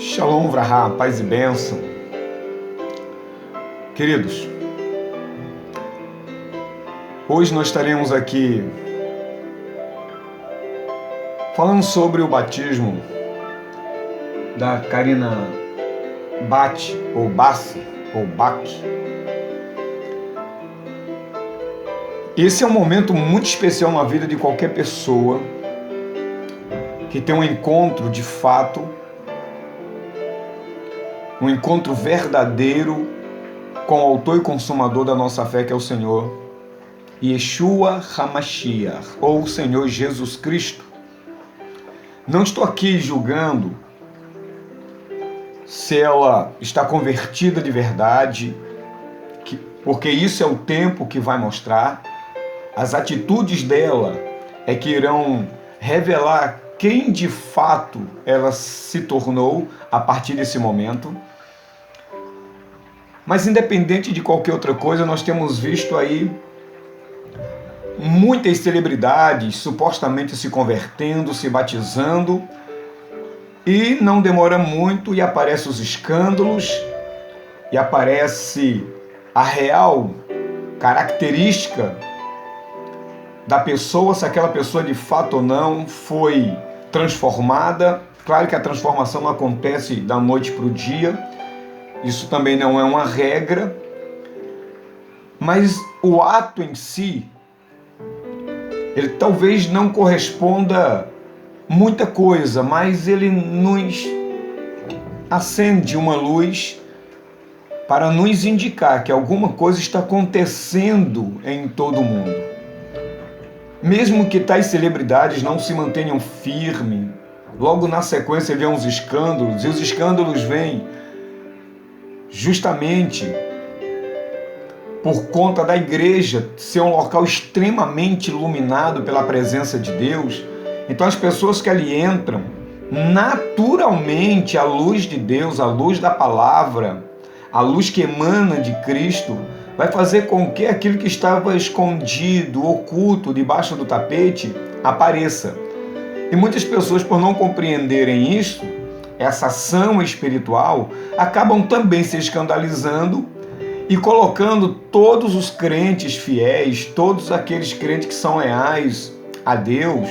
Shalom Vrahá, paz e bênção. Queridos, hoje nós estaremos aqui falando sobre o batismo da Karina Bach, ou Bassi, ou Bach. Esse é um momento muito especial na vida de qualquer pessoa que tem um encontro de fato, um encontro verdadeiro com o autor e consumador da nossa fé, que é o Senhor Yeshua HaMashiach, ou Senhor Jesus Cristo. Não estou aqui julgando se ela está convertida de verdade, porque isso é o tempo que vai mostrar. As atitudes dela é que irão revelar quem de fato ela se tornou a partir desse momento. Mas independente de qualquer outra coisa, nós temos visto aí muitas celebridades supostamente se convertendo, se batizando, e não demora muito e aparecem os escândalos, e aparece a real característica da pessoa, se aquela pessoa de fato ou não foi transformada. Claro que a transformação não acontece da noite para o dia, isso também não é uma regra, mas o ato em si, ele talvez não corresponda muita coisa, mas ele nos acende uma luz para nos indicar que alguma coisa está acontecendo em todo o mundo. Mesmo que tais celebridades não se mantenham firmes, logo na sequência vêm os escândalos, e os escândalos vêm justamente por conta da igreja ser um local extremamente iluminado pela presença de Deus. Então as pessoas que ali entram, naturalmente a luz de Deus, a luz da palavra, a luz que emana de Cristo, vai fazer com que aquilo que estava escondido, oculto, debaixo do tapete, apareça. E muitas pessoas, por não compreenderem isso, essa ação espiritual, acabam também se escandalizando e colocando todos os crentes fiéis, todos aqueles crentes que são leais a Deus,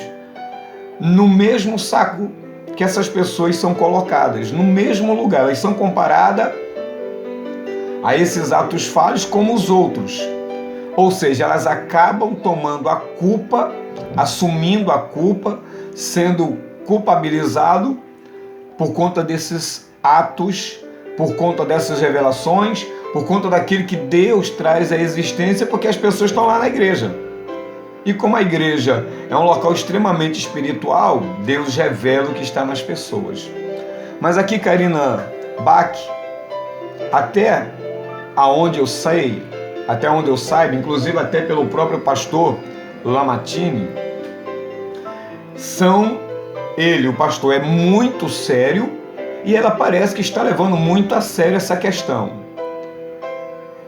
no mesmo saco que essas pessoas são colocadas, no mesmo lugar. Elas são comparadas a esses atos falhos como os outros. Ou seja, elas acabam tomando a culpa, assumindo a culpa, sendo culpabilizado por conta desses atos, por conta dessas revelações, por conta daquilo que Deus traz à existência, porque as pessoas estão lá na igreja. E como a igreja é um local extremamente espiritual, Deus revela o que está nas pessoas. Mas aqui, Karina Bach, até onde eu sei, até onde eu saiba, inclusive até pelo próprio pastor Lamartine, o pastor é muito sério e ela parece que está levando muito a sério essa questão.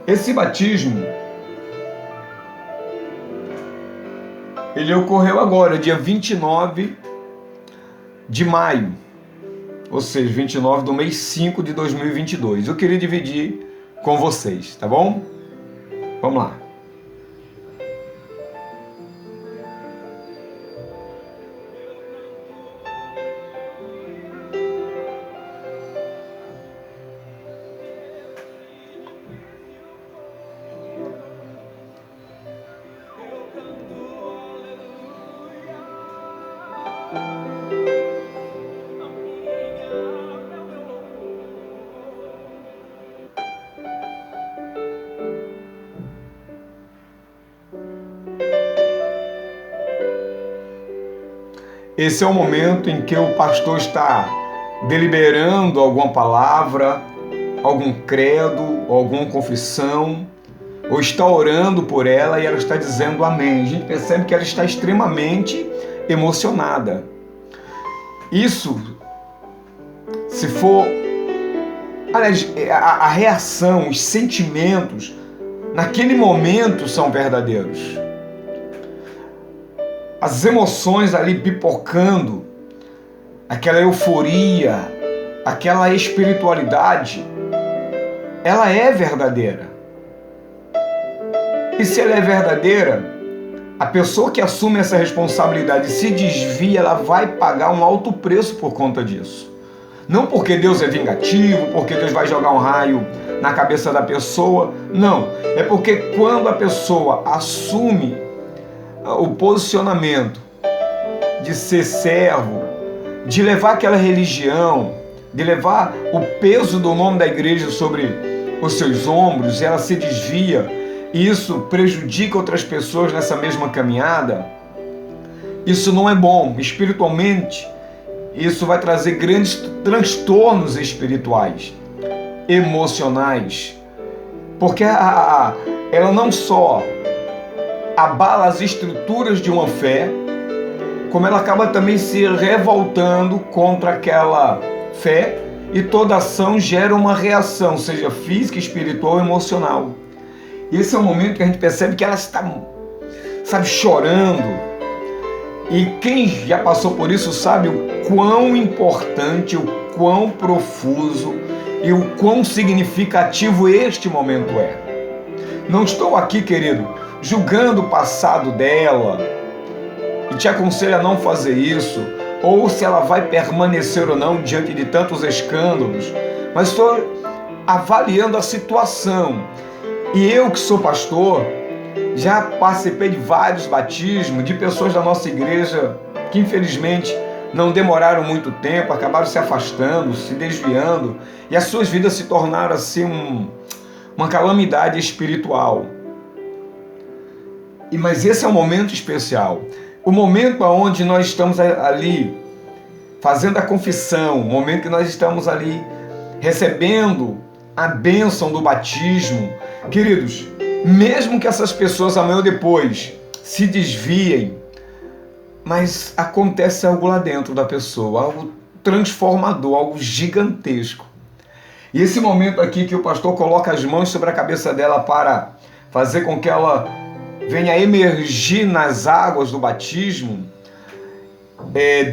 Esse batismo, ele ocorreu agora, dia 29 de maio, ou seja, 29 do mês 5 de 2022. Eu queria dividir com vocês, tá bom? Vamos lá. Esse é o momento em que o pastor está deliberando alguma palavra, algum credo, alguma confissão, ou está orando por ela e ela está dizendo amém. A gente percebe que ela está extremamente emocionada. Isso, se for... Aliás, a reação, os sentimentos, naquele momento são verdadeiros. As emoções ali pipocando, aquela euforia, aquela espiritualidade, ela é verdadeira. E se ela é verdadeira, a pessoa que assume essa responsabilidade e se desvia, ela vai pagar um alto preço por conta disso. Não porque Deus é vingativo, porque Deus vai jogar um raio na cabeça da pessoa. Não. É porque quando a pessoa assume o posicionamento de ser servo, de levar aquela religião, de levar o peso do nome da igreja sobre os seus ombros, ela se desvia, e isso prejudica outras pessoas nessa mesma caminhada, isso não é bom. Espiritualmente, isso vai trazer grandes transtornos espirituais, emocionais, porque ela não só abala as estruturas de uma fé, como ela acaba também se revoltando contra aquela fé, e toda ação gera uma reação, seja física, espiritual ou emocional. E esse é o momento que a gente percebe que ela está, chorando. E quem já passou por isso sabe o quão importante, o quão profuso e o quão significativo este momento é. Não estou aqui, querido, julgando o passado dela e te aconselho a não fazer isso, ou se ela vai permanecer ou não diante de tantos escândalos, mas estou avaliando a situação. E eu que sou pastor, já participei de vários batismos de pessoas da nossa igreja que infelizmente não demoraram muito tempo, acabaram se afastando, se desviando, e as suas vidas se tornaram assim uma calamidade espiritual. Mas esse é um momento especial, o momento onde nós estamos ali fazendo a confissão, o momento que nós estamos ali recebendo a bênção do batismo. Queridos, mesmo que essas pessoas amanhã ou depois se desviem, mas acontece algo lá dentro da pessoa, algo transformador, algo gigantesco. E esse momento aqui que o pastor coloca as mãos sobre a cabeça dela para fazer com que ela venha emergir nas águas do batismo,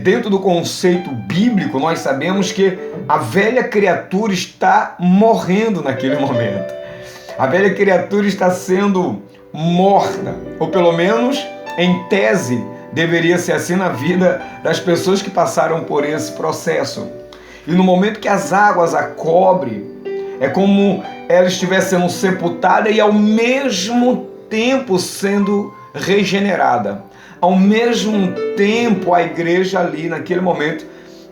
dentro do conceito bíblico, nós sabemos que a velha criatura está morrendo naquele momento. A velha criatura está sendo morta, ou pelo menos, em tese, deveria ser assim na vida das pessoas que passaram por esse processo. E no momento que as águas a cobrem, é como ela estivesse sendo sepultada e ao mesmo tempo sendo regenerada. Ao mesmo tempo a igreja ali naquele momento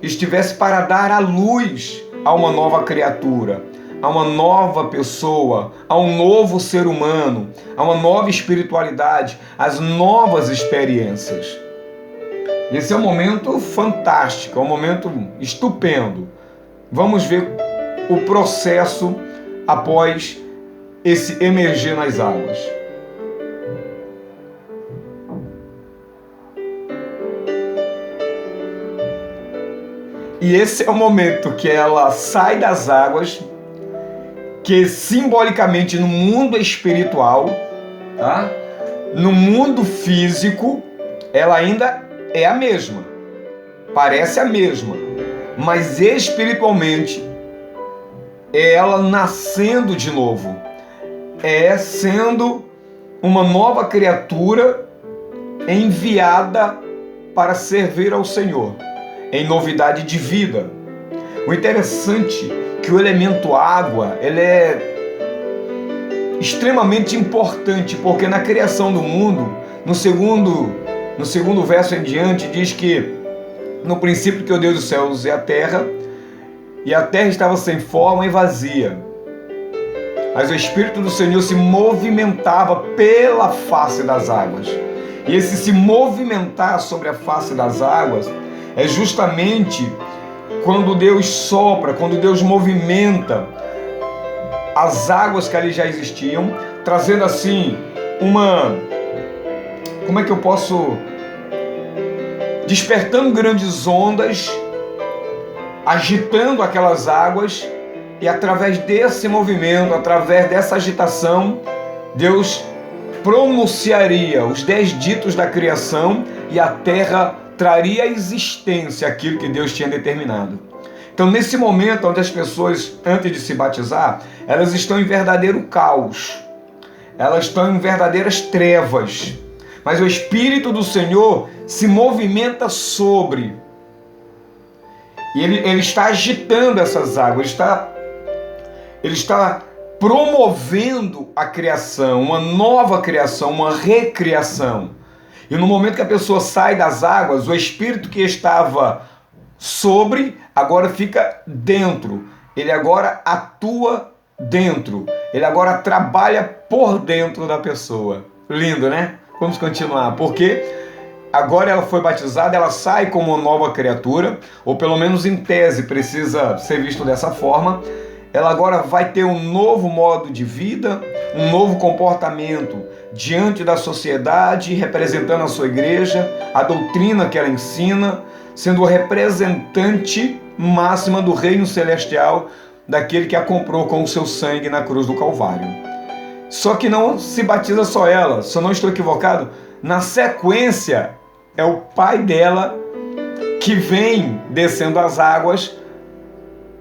estivesse para dar à luz a uma nova criatura, a uma nova pessoa, a um novo ser humano, a uma nova espiritualidade, as novas experiências. Esse é um momento fantástico, é um momento estupendo. Vamos ver o processo após esse emergir nas águas. E esse é o momento que ela sai das águas, que simbolicamente no mundo espiritual, tá? No mundo físico, ela ainda é a mesma, parece a mesma, mas espiritualmente é ela nascendo de novo, é sendo uma nova criatura enviada para servir ao Senhor, em novidade de vida. O interessante é que o elemento água, ele é extremamente importante, porque na criação do mundo, no segundo verso em diante, diz que no princípio criou Deus os céus e a terra estava sem forma e vazia, mas o Espírito do Senhor se movimentava pela face das águas. E esse se movimentar sobre a face das águas é justamente quando Deus sopra, quando Deus movimenta as águas que ali já existiam, trazendo assim como é que eu posso, despertando grandes ondas, agitando aquelas águas, e através desse movimento, através dessa agitação, Deus pronunciaria os 10 ditos da criação e a terra traria à existência aquilo que Deus tinha determinado. Então, nesse momento onde as pessoas, antes de se batizar, elas estão em verdadeiro caos, elas estão em verdadeiras trevas, mas o Espírito do Senhor se movimenta sobre, e ele está agitando essas águas, ele está promovendo a criação, uma nova criação, uma recriação. E no momento que a pessoa sai das águas, o Espírito que estava sobre, agora fica dentro. Ele agora atua dentro. Ele agora trabalha por dentro da pessoa. Lindo, né? Vamos continuar. Porque agora ela foi batizada, ela sai como uma nova criatura, ou pelo menos em tese precisa ser visto dessa forma. Ela agora vai ter um novo modo de vida, um novo comportamento diante da sociedade, representando a sua igreja, a doutrina que ela ensina, sendo o representante máxima do reino celestial, daquele que a comprou com o seu sangue na cruz do Calvário. Só que não se batiza só ela, se eu não estou equivocado, na sequência é o pai dela que vem descendo as águas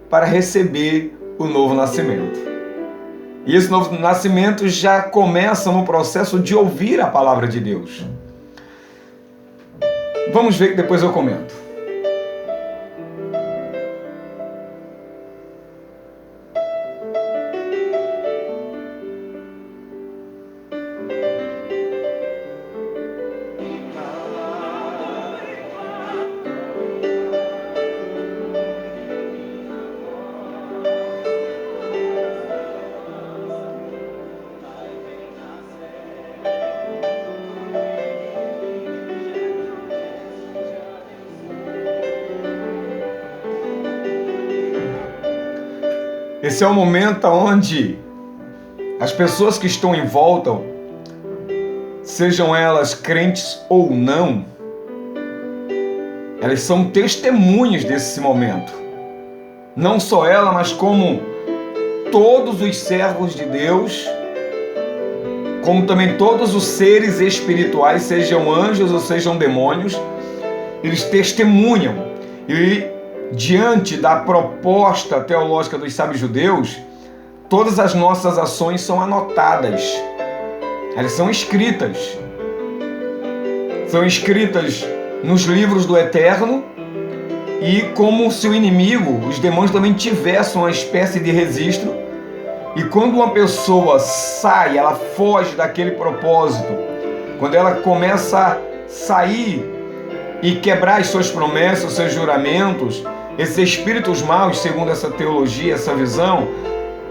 para receber o novo nascimento. E esse novo nascimento já começa no processo de ouvir a palavra de Deus. Vamos ver que depois eu comento. Esse é o momento onde as pessoas que estão em volta, sejam elas crentes ou não, elas são testemunhas desse momento. Não só ela, mas como todos os servos de Deus, como também todos os seres espirituais, sejam anjos ou sejam demônios, eles testemunham. E diante da proposta teológica dos sábios judeus, todas as nossas ações são anotadas. Elas são escritas. São escritas nos livros do Eterno, e como se o inimigo, os demônios também tivessem uma espécie de registro. E quando uma pessoa sai, ela foge daquele propósito, quando ela começa a sair e quebrar as suas promessas, os seus juramentos, esses espíritos maus, segundo essa teologia, essa visão,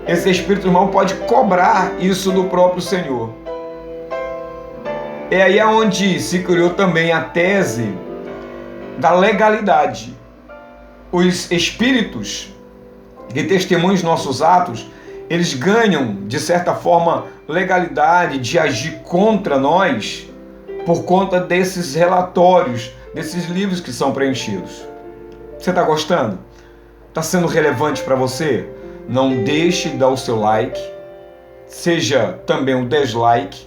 esse espírito mau pode cobrar isso do próprio Senhor. É aí onde se criou também a tese da legalidade. Os espíritos que testemunham os nossos atos, eles ganham, de certa forma, legalidade de agir contra nós por conta desses relatórios, desses livros que são preenchidos. Você está gostando? Está sendo relevante para você? Não deixe de dar o seu like, seja também o dislike,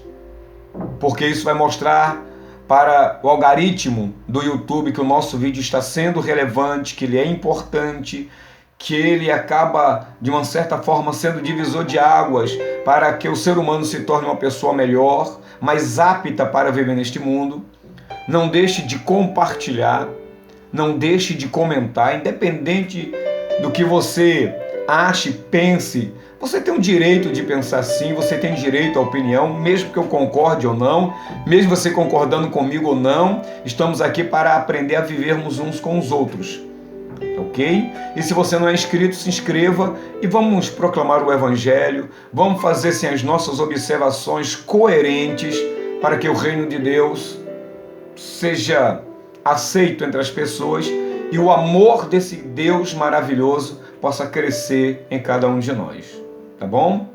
porque isso vai mostrar para o algoritmo do YouTube que o nosso vídeo está sendo relevante, que ele é importante, que ele acaba, de uma certa forma, sendo divisor de águas para que o ser humano se torne uma pessoa melhor, mais apta para viver neste mundo. Não deixe de compartilhar, não deixe de comentar, independente do que você ache, pense. Você tem o direito de pensar sim, você tem direito à opinião, mesmo que eu concorde ou não, mesmo você concordando comigo ou não, estamos aqui para aprender a vivermos uns com os outros, ok? E se você não é inscrito, se inscreva e vamos proclamar o Evangelho, vamos fazer sim as nossas observações coerentes para que o reino de Deus seja aceito entre as pessoas e o amor desse Deus maravilhoso possa crescer em cada um de nós. Tá bom?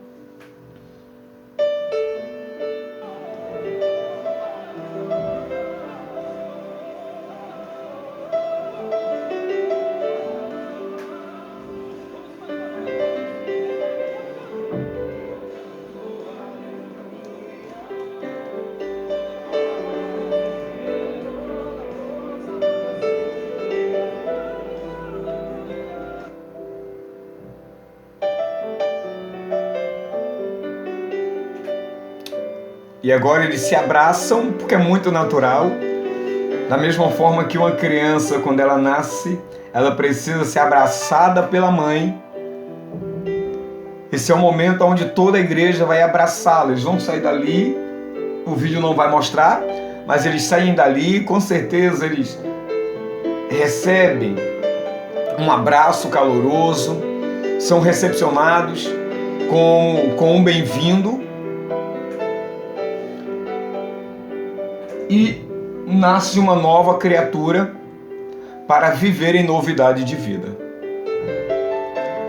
E agora eles se abraçam, porque é muito natural. Da mesma forma que uma criança, quando ela nasce, ela precisa ser abraçada pela mãe. Esse é o momento onde toda a igreja vai abraçá-la. Eles vão sair dali, o vídeo não vai mostrar, mas eles saem dali e com certeza eles recebem um abraço caloroso, são recepcionados com um bem-vindo e nasce uma nova criatura para viver em novidade de vida.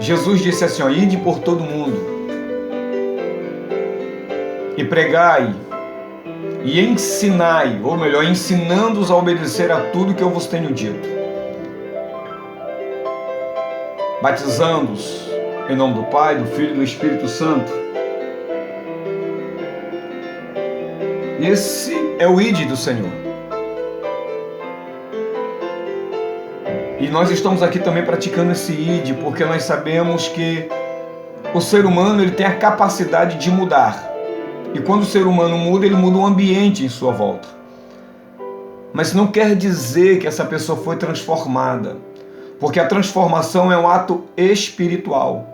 Jesus disse assim, ide por todo mundo e pregai e ensinai, ou melhor, ensinando-os a obedecer a tudo que eu vos tenho dito, batizando-os em nome do Pai, do Filho e do Espírito Santo. Esse é o ide do Senhor. E nós estamos aqui também praticando esse ide, porque nós sabemos que o ser humano ele tem a capacidade de mudar. E quando o ser humano muda, ele muda o ambiente em sua volta. Mas não quer dizer que essa pessoa foi transformada, porque a transformação é um ato espiritual.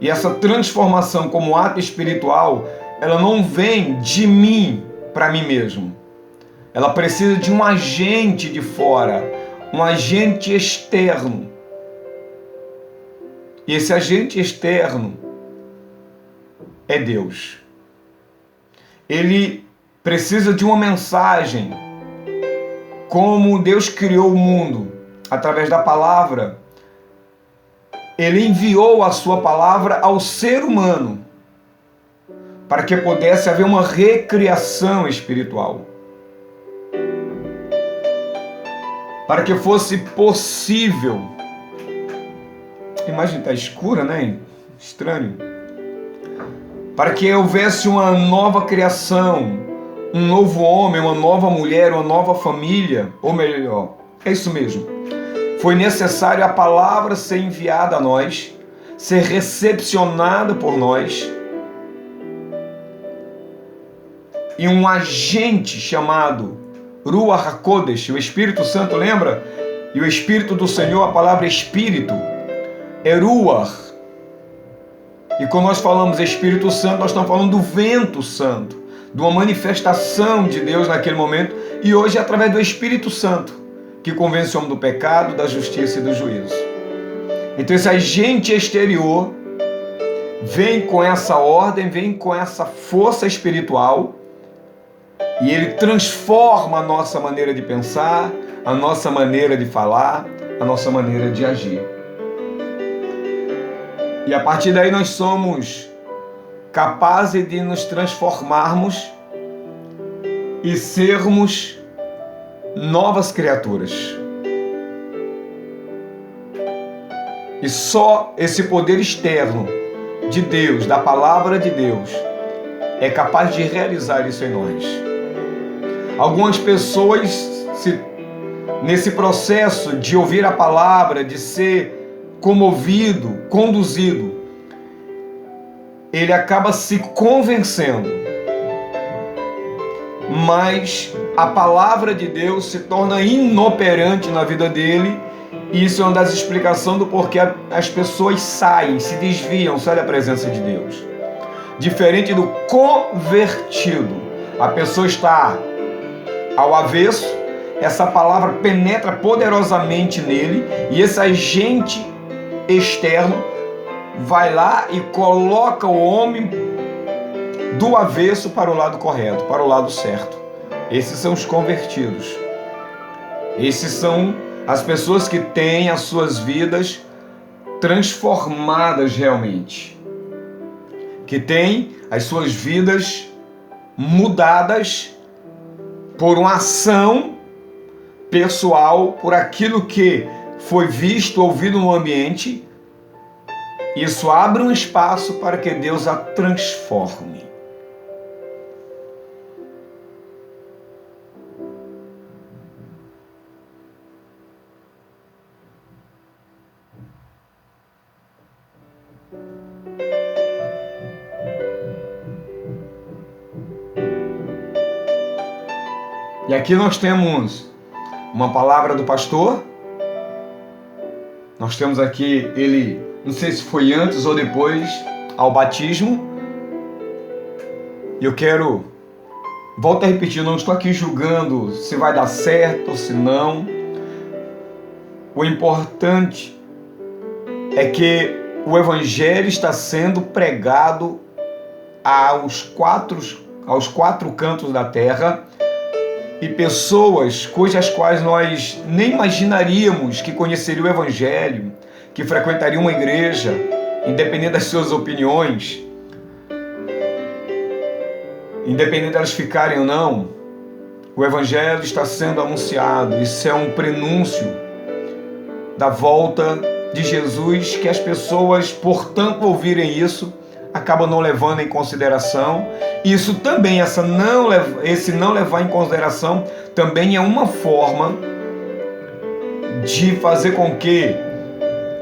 E essa transformação como ato espiritual, ela não vem de mim para mim mesmo. Ela precisa de um agente de fora, um agente externo. E esse agente externo é Deus. Ele precisa de uma mensagem. Como Deus criou o mundo através da palavra, Ele enviou a sua palavra ao ser humano para que pudesse haver uma recriação espiritual. Para que fosse possível. A imagem está escura, né? Estranho. Para que houvesse uma nova criação, um novo homem, uma nova mulher, uma nova família, ou melhor, é isso mesmo. Foi necessário a palavra ser enviada a nós, ser recepcionada por nós, e um agente chamado Ruach HaKodesh, o Espírito Santo, lembra? E o Espírito do Senhor, a palavra Espírito, é Ruach. E quando nós falamos Espírito Santo, nós estamos falando do vento santo, de uma manifestação de Deus naquele momento, e hoje é através do Espírito Santo, que convence o homem do pecado, da justiça e do juízo. Então esse agente exterior vem com essa ordem, vem com essa força espiritual, e ele transforma a nossa maneira de pensar, a nossa maneira de falar, a nossa maneira de agir. E a partir daí nós somos capazes de nos transformarmos e sermos novas criaturas. E só esse poder externo de Deus, da palavra de Deus, é capaz de realizar isso em nós. Algumas pessoas, nesse processo de ouvir a palavra, de ser comovido, conduzido, ele acaba se convencendo, mas a palavra de Deus se torna inoperante na vida dele, e isso é uma das explicações do porquê as pessoas saem, se desviam, saem da presença de Deus. Diferente do convertido, a pessoa está ao avesso, essa palavra penetra poderosamente nele, e esse agente externo vai lá e coloca o homem do avesso para o lado correto, para o lado certo. Esses são os convertidos. Esses são as pessoas que têm as suas vidas transformadas realmente, que têm as suas vidas mudadas por uma ação pessoal, por aquilo que foi visto, ouvido no ambiente. Isso abre um espaço para que Deus a transforme. E aqui nós temos uma palavra do pastor. Nós temos aqui ele, não sei se foi antes ou depois ao batismo. E eu quero, volto a repetir, não estou aqui julgando se vai dar certo ou se não. O importante é que o Evangelho está sendo pregado aos quatro cantos da terra, e pessoas cujas quais nós nem imaginaríamos que conheceriam o Evangelho, que frequentariam uma igreja, independente das suas opiniões, independente de elas ficarem ou não, o Evangelho está sendo anunciado. Isso é um prenúncio da volta de Jesus, que as pessoas, por tanto ouvirem isso, acabam não levando em consideração. Isso também, esse não levar em consideração, também é uma forma de fazer com que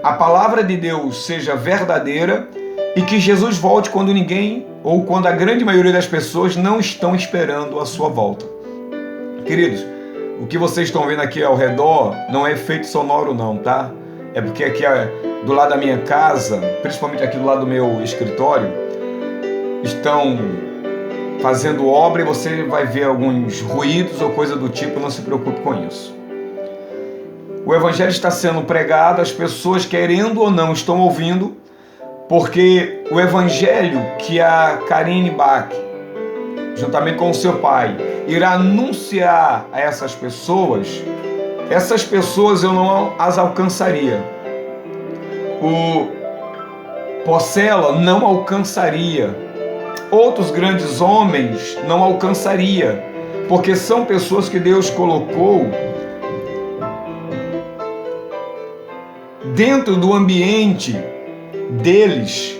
a palavra de Deus seja verdadeira e que Jesus volte quando ninguém, ou quando a grande maioria das pessoas não estão esperando a sua volta. Queridos, o que vocês estão vendo aqui ao redor não é efeito sonoro não, tá? É porque aqui do lado da minha casa, principalmente aqui do lado do meu escritório, estão fazendo obra e você vai ver alguns ruídos ou coisa do tipo, não se preocupe com isso. O Evangelho está sendo pregado, as pessoas, querendo ou não, estão ouvindo, porque o Evangelho que a Karine Bach, juntamente com o seu pai, irá anunciar a essas pessoas eu não as alcançaria. O Porcela não alcançaria. Outros grandes homens não alcançaria, porque são pessoas que Deus colocou dentro do ambiente deles,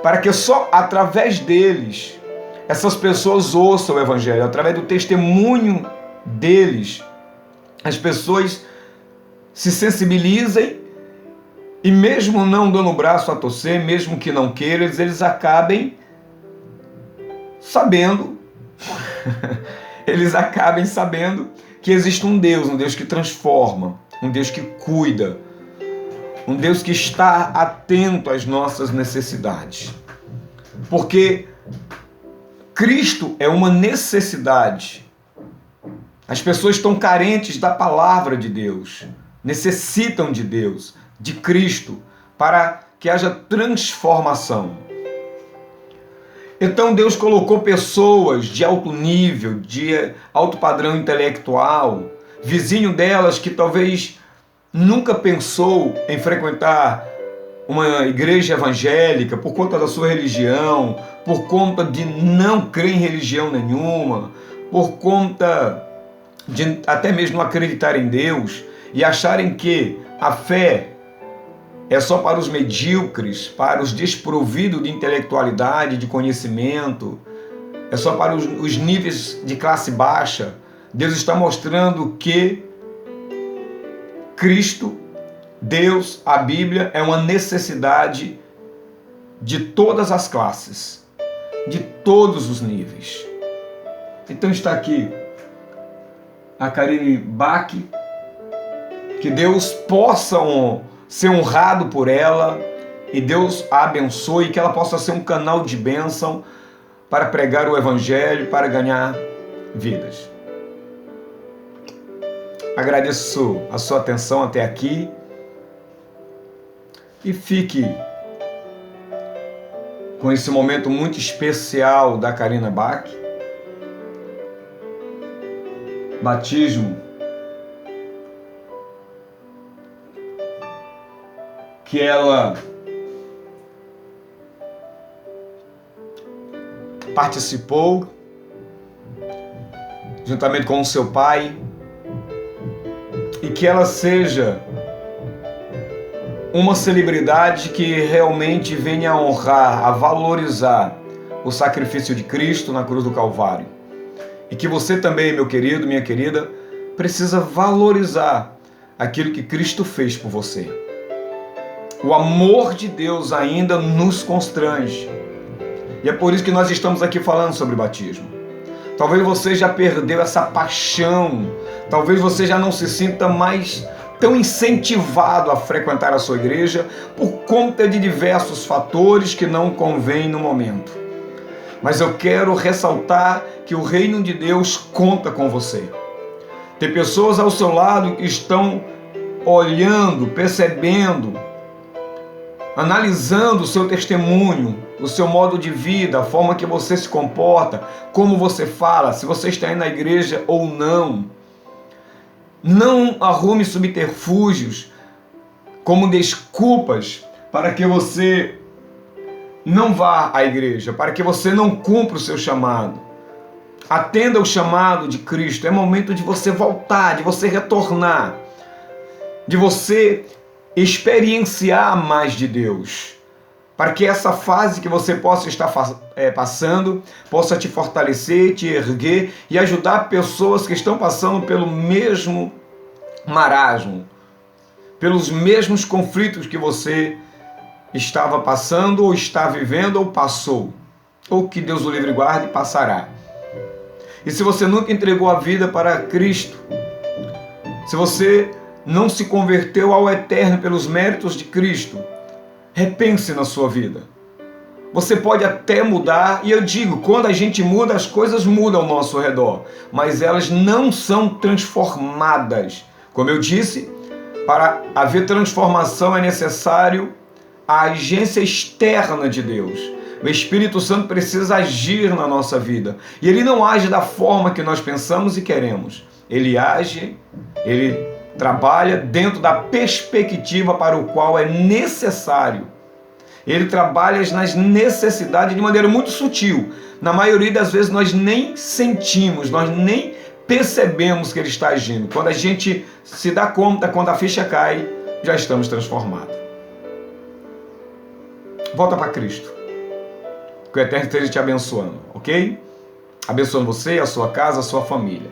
para que só através deles essas pessoas ouçam o Evangelho, através do testemunho deles, as pessoas se sensibilizem e, mesmo não dando o braço a torcer, mesmo que não queiram, eles acabem sabendo, que existe um Deus que transforma, um Deus que cuida, um Deus que está atento às nossas necessidades. Porque Cristo é uma necessidade. As pessoas estão carentes da palavra de Deus, necessitam de Deus, de Cristo, para que haja transformação. Então Deus colocou pessoas de alto nível, de alto padrão intelectual, vizinho delas que talvez nunca pensou em frequentar uma igreja evangélica por conta da sua religião, por conta de não crer em religião nenhuma, por conta de até mesmo não acreditar em Deus e acharem que a fé é só para os medíocres, para os desprovidos de intelectualidade, de conhecimento, é só para os níveis de classe baixa. Deus está mostrando que Cristo, Deus, a Bíblia, é uma necessidade de todas as classes, de todos os níveis. Então está aqui a Karine Bach, que Deus possa ser honrado por ela e Deus a abençoe, que ela possa ser um canal de bênção para pregar o Evangelho, para ganhar vidas. Agradeço a sua atenção até aqui e fique com esse momento muito especial da Karine Bach. Batismo que ela participou juntamente com o seu pai, e que ela seja uma celebridade que realmente venha a honrar, a valorizar o sacrifício de Cristo na cruz do Calvário. E que você também, meu querido, minha querida, precisa valorizar aquilo que Cristo fez por você. O amor de Deus ainda nos constrange. E é por isso que nós estamos aqui falando sobre batismo. Talvez você já perdeu essa paixão. Talvez você já não se sinta mais tão incentivado a frequentar a sua igreja por conta de diversos fatores que não convêm no momento. Mas eu quero ressaltar que o reino de Deus conta com você. Tem pessoas ao seu lado que estão olhando, percebendo, analisando o seu testemunho, o seu modo de vida, a forma que você se comporta, como você fala, se você está indo na igreja ou não. Não arrume subterfúgios como desculpas para que você não vá à igreja, para que você não cumpra o seu chamado. Atenda o chamado de Cristo. É momento de você voltar, de você retornar, de você experienciar mais de Deus, para que essa fase que você possa estar passando possa te fortalecer, te erguer e ajudar pessoas que estão passando pelo mesmo marasmo, pelos mesmos conflitos que você estava passando ou está vivendo ou passou, ou que Deus o livre e guarde passará. E se você nunca entregou a vida para Cristo, se você não se converteu ao eterno pelos méritos de Cristo, repense na sua vida. Você pode até mudar, e eu digo, quando a gente muda, as coisas mudam ao nosso redor, mas elas não são transformadas. Como eu disse, para haver transformação é necessário a agência externa de Deus. O Espírito Santo precisa agir na nossa vida. E Ele não age da forma que nós pensamos e queremos. Ele age, Ele trabalha dentro da perspectiva para o qual é necessário. Ele trabalha nas necessidades de maneira muito sutil. Na maioria das vezes nós nem sentimos, nós nem percebemos que Ele está agindo. Quando a gente se dá conta, quando a ficha cai, já estamos transformados. Volta para Cristo. Que o Eterno esteja te abençoando, ok? Abençoando você, a sua casa, a sua família.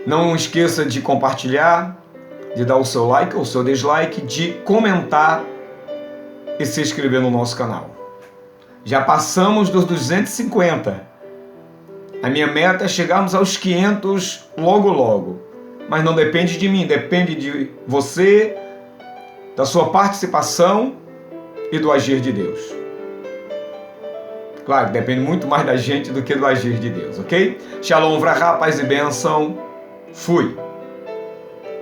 Não esqueça de compartilhar, de dar o seu like ou o seu dislike, de comentar e se inscrever no nosso canal. Já passamos dos 250. A minha meta é chegarmos aos 500 logo logo. Mas não depende de mim, depende de você, da sua participação e do agir de Deus. Claro, depende muito mais da gente do que do agir de Deus, ok? Shalom, vrahá, paz e bênção. Fui!